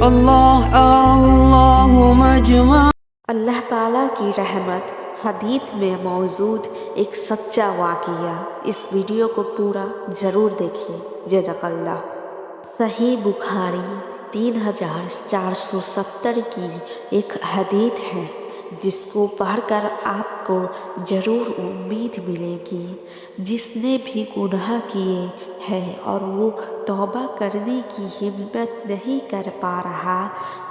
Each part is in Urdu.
اللہ اللہم اجمع۔ اللہ تعالیٰ کی رحمت حدیث میں موجود ایک سچا واقعہ، اس ویڈیو کو پورا ضرور دیکھیں۔ جزاک اللہ۔ صحیح بخاری 3470 کی ایک حدیث ہے جس کو پڑھ کر آپ کو ضرور امید ملے گی۔ جس نے بھی گناہ کیے ہیں اور وہ توبہ کرنے کی ہمت نہیں کر پا رہا،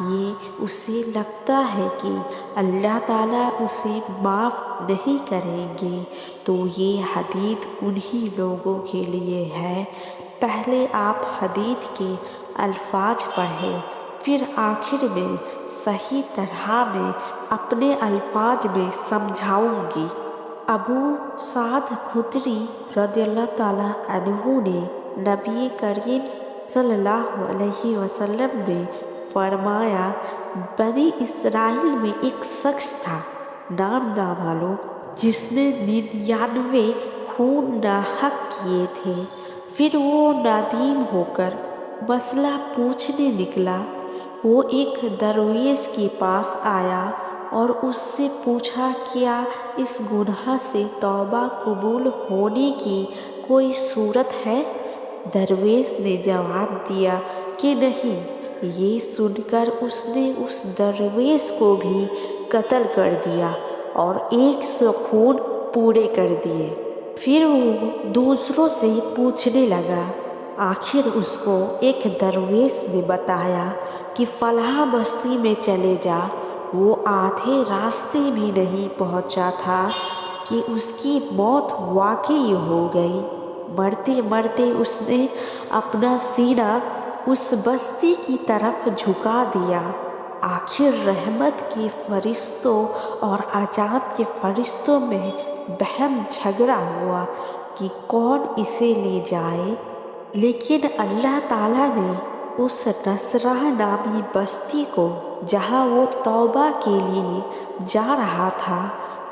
یہ اسے لگتا ہے کہ اللہ تعالیٰ اسے معاف نہیں کریں گے، تو یہ حدیث انہی لوگوں کے لیے ہے۔ پہلے آپ حدیث کے الفاظ پڑھیں، پھر آخر میں صحیح طرح میں اپنے الفاظ میں سمجھاؤں گی۔ ابو سعید خدری رضی اللہ تعالیٰ عنہ نے نبی کریم صلی اللہ علیہ وسلم نے فرمایا، بنی اسرائیل میں ایک شخص تھا، نام نہ معلوم، جس نے 99 خون ناحق کیے تھے۔ پھر وہ ندیم ہو کر مسئلہ پوچھنے نکلا۔ وہ ایک درویش کے پاس آیا اور اس سے پوچھا، کیا اس گناہ سے توبہ قبول ہونے کی کوئی صورت ہے؟ درویش نے جواب دیا کہ نہیں۔ یہ سن کر اس نے اس درویش کو بھی قتل کر دیا اور 100 خون پورے کر دیے۔ پھر وہ دوسروں سے پوچھنے لگا۔ آخر اس کو ایک درویش نے بتایا کہ فلاں بستی میں چلے جا۔ وہ آدھے راستے بھی نہیں پہنچا تھا کہ اس کی موت واقعی ہو گئی۔ مرتے مرتے اس نے اپنا سینہ اس بستی کی طرف جھکا دیا۔ آخر رحمت کے فرشتوں اور عذاب کے فرشتوں میں بہم جھگڑا ہوا کہ کون اسے لے جائے، لیکن اللہ تعالیٰ نے اس نصرہ نامی بستی کو، جہاں وہ توبہ کے لیے جا رہا تھا،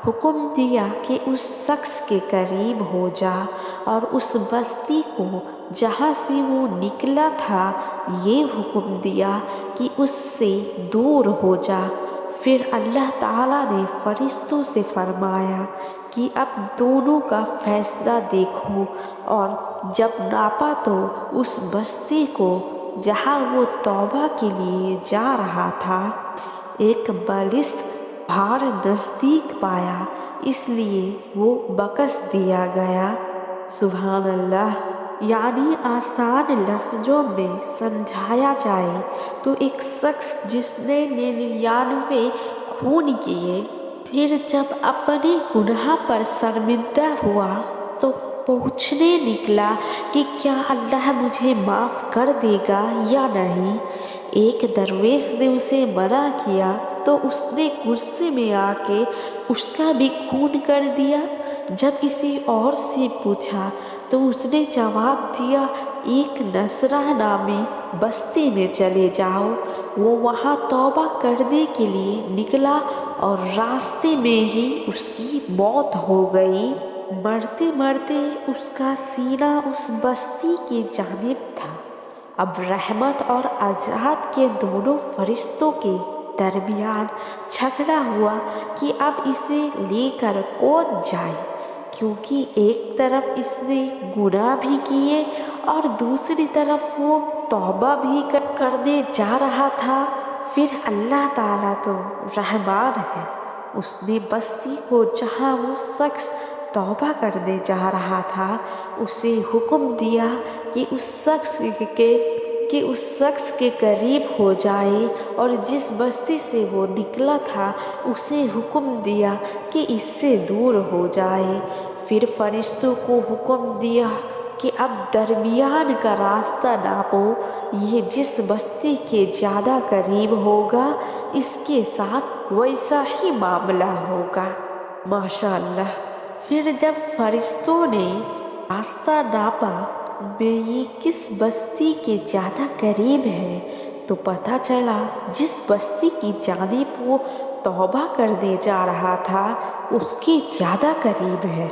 حکم دیا کہ اس شخص کے قریب ہو جا، اور اس بستی کو جہاں سے وہ نکلا تھا یہ حکم دیا کہ اس سے دور ہو جا۔ پھر اللہ تعالیٰ نے فرشتوں سے فرمایا کہ اب دونوں کا فیصلہ دیکھو، اور جب ناپا تو اس بستی کو جہاں وہ توبہ کے لیے جا رہا تھا ایک بلشت پہاڑ نزدیک پایا، اس لیے وہ بخش دیا گیا۔ سبحان اللہ۔ یعنی آسان لفظوں میں سمجھایا جائے تو ایک شخص جس نے 99 خون کیے، پھر جب اپنے گناہ پر شرمندہ ہوا تو پوچھنے نکلا کہ کیا اللہ مجھے معاف کر دے گا یا نہیں۔ ایک درویش نے اسے منع کیا تو اس نے غصے میں آ کے اس کا بھی خون کر دیا۔ جب کسی اور سے پوچھا تو اس نے جواب دیا، ایک نصرہ نامی بستی میں چلے جاؤ۔ وہ وہاں توبہ کرنے کے لیے نکلا اور راستے میں ہی اس کی موت ہو گئی۔ مرتے مرتے اس کا سینہ اس بستی کی جانب تھا۔ اب رحمت اور عذاب کے دونوں فرشتوں کے درمیان جھگڑا ہوا کہ اب اسے لے کر کون جائے، کیونکہ ایک طرف اس نے گناہ بھی کیے اور دوسری طرف وہ توبہ بھی کرنے جا رہا تھا۔ پھر اللہ تعالیٰ تو رحمان ہے، اس نے بستی کو جہاں وہ شخص توبہ کرنے جا رہا تھا اسے حکم دیا کہ اس شخص کے قریب ہو جائے، اور جس بستی سے وہ نکلا تھا اسے حکم دیا کہ اس سے دور ہو جائے۔ پھر فرشتوں کو حکم دیا کہ اب درمیان کا راستہ ناپو، یہ جس بستی کے زیادہ قریب ہوگا اس کے ساتھ ویسا ہی معاملہ ہوگا۔ ماشاء اللہ۔ پھر جب فرشتوں نے راستہ ناپا میں یہ کس بستی کے زیادہ قریب ہے، تو پتہ چلا جس بستی کی جانب وہ توبہ کرنے جا رہا تھا اس کے زیادہ قریب ہے،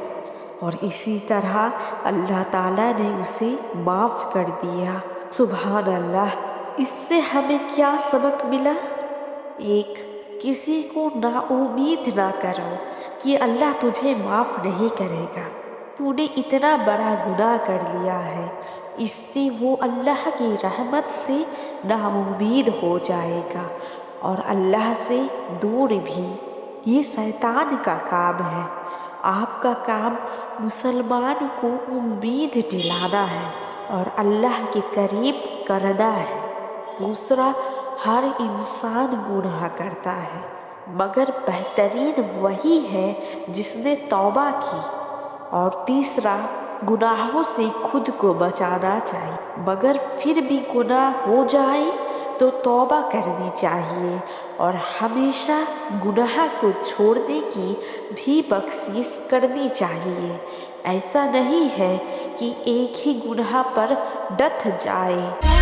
اور اسی طرح اللہ تعالیٰ نے اسے معاف کر دیا۔ سبحان اللہ۔ اس سے ہمیں کیا سبق ملا؟ ایک، کسی کو نا امید نہ کرو کہ اللہ تجھے معاف نہیں کرے گا، تو نے اتنا بڑا گناہ کر لیا ہے، اس سے وہ اللہ کی رحمت سے نا امید ہو جائے گا اور اللہ سے دور بھی۔ یہ شیطان کا کام ہے۔ آپ کا کام مسلمان کو امید دلانا ہے اور اللہ کے قریب کرنا ہے۔ دوسرا، ہر انسان گناہ کرتا ہے مگر بہترین وہی ہے جس نے توبہ کی۔ اور تیسرا، گناہوں سے خود کو بچانا چاہیے، مگر پھر بھی گناہ ہو جائے تو توبہ کرنی چاہیے اور ہمیشہ گناہ کو چھوڑنے کی بھی بخشش کرنی چاہیے۔ ایسا نہیں ہے کہ ایک ہی گناہ پر ڈٹ جائے۔